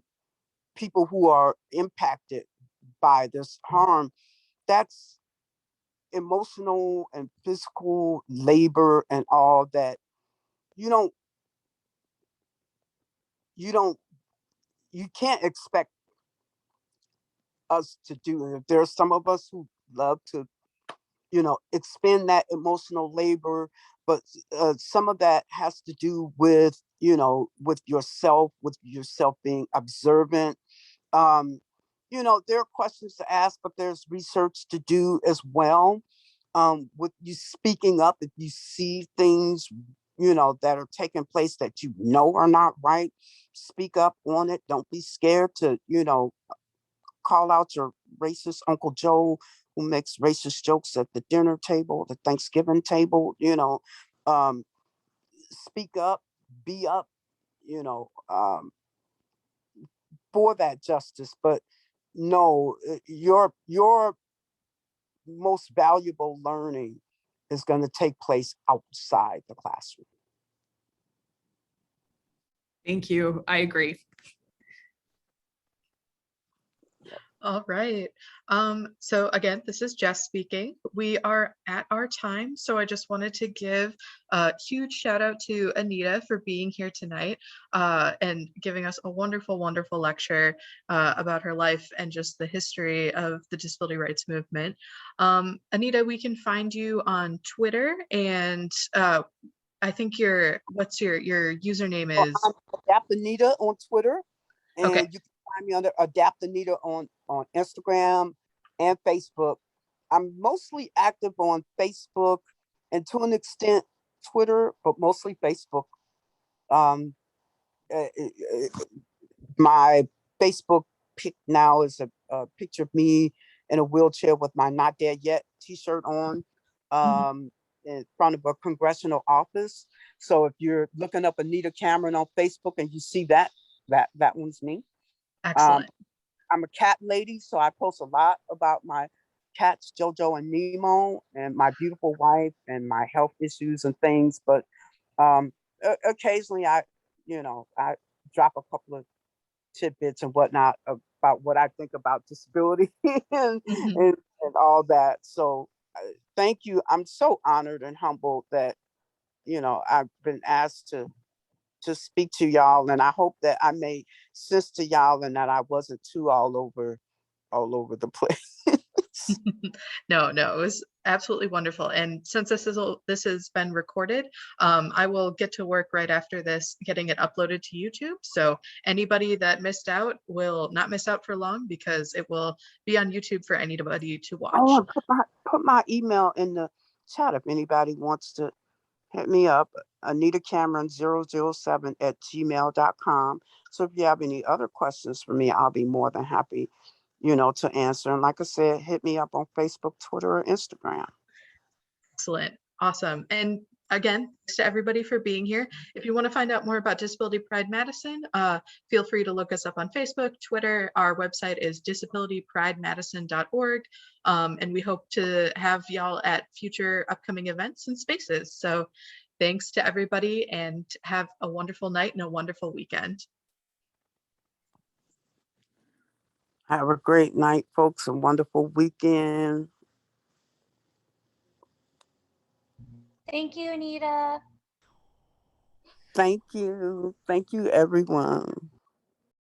people who are impacted by this harm. That's emotional and physical labor and all that. you don't you don't you can't expect us to do it. There's some of us who love to, expend that emotional labor, but some of that has to do with, with yourself being observant. um there are questions to ask, but there's research to do as well. With you speaking up, if you see things, that are taking place that are not right, speak up on it. Don't be scared to, call out your racist Uncle Joe who makes racist jokes at the dinner table, the Thanksgiving table. Um, speak up, be up, you know, um, for that justice. But no, your most valuable learning is going to take place outside the classroom. Thank you. I agree. All right. So again, this is Jess speaking. We are at our time, so I just wanted to give a huge shout out to Anita for being here tonight and giving us a wonderful, wonderful lecture about her life and just the history of the disability rights movement. Anita, we can find you on Twitter, and I think what's your username So is? I'm Adapt Anita on Twitter, Okay. and you can find me under Adapt Anita on Instagram and Facebook. I'm mostly active on Facebook and to an extent Twitter, but mostly Facebook. Um, uh, my Facebook pic now is a picture of me in a wheelchair with my "Not Dead Yet" T-shirt on, in front of a congressional office. So if you're looking up Anita Cameron on Facebook and you see that one's me. Um, Excellent. I'm a cat lady, so I post a lot about my cats, Jojo and Nemo, and my beautiful wife and my health issues and things. But occasionally I drop a couple of tidbits and whatnot about what I think about disability and, Mhm. and all that. So thank you. I'm so honored and humbled that, I've been asked to speak to y'all, and I hope that I made sense to y'all and that I wasn't too all over the place. No, it was absolutely wonderful. And since this has been recorded, I will get to work right after this, getting it uploaded to YouTube. So anybody that missed out will not miss out for long because it will be on YouTube for anybody to watch. Oh, and put my email in the chat if anybody wants to hit me up, Anita Cameron 007 at gmail.com. So if you have any other questions for me, I'll be more than happy, to answer. And like I said, hit me up on Facebook, Twitter, or Instagram. Excellent. Awesome. And again, thanks to everybody for being here. If you want to find out more about Disability Pride Madison, feel free to look us up on Facebook, Twitter. Our website is disabilitypridemadison.org. And we hope to have y'all at future upcoming events and spaces. So thanks to everybody and have a wonderful night and a wonderful weekend. Have a great night, folks. A wonderful weekend. Thank you, Anita. Thank you. Thank you, everyone.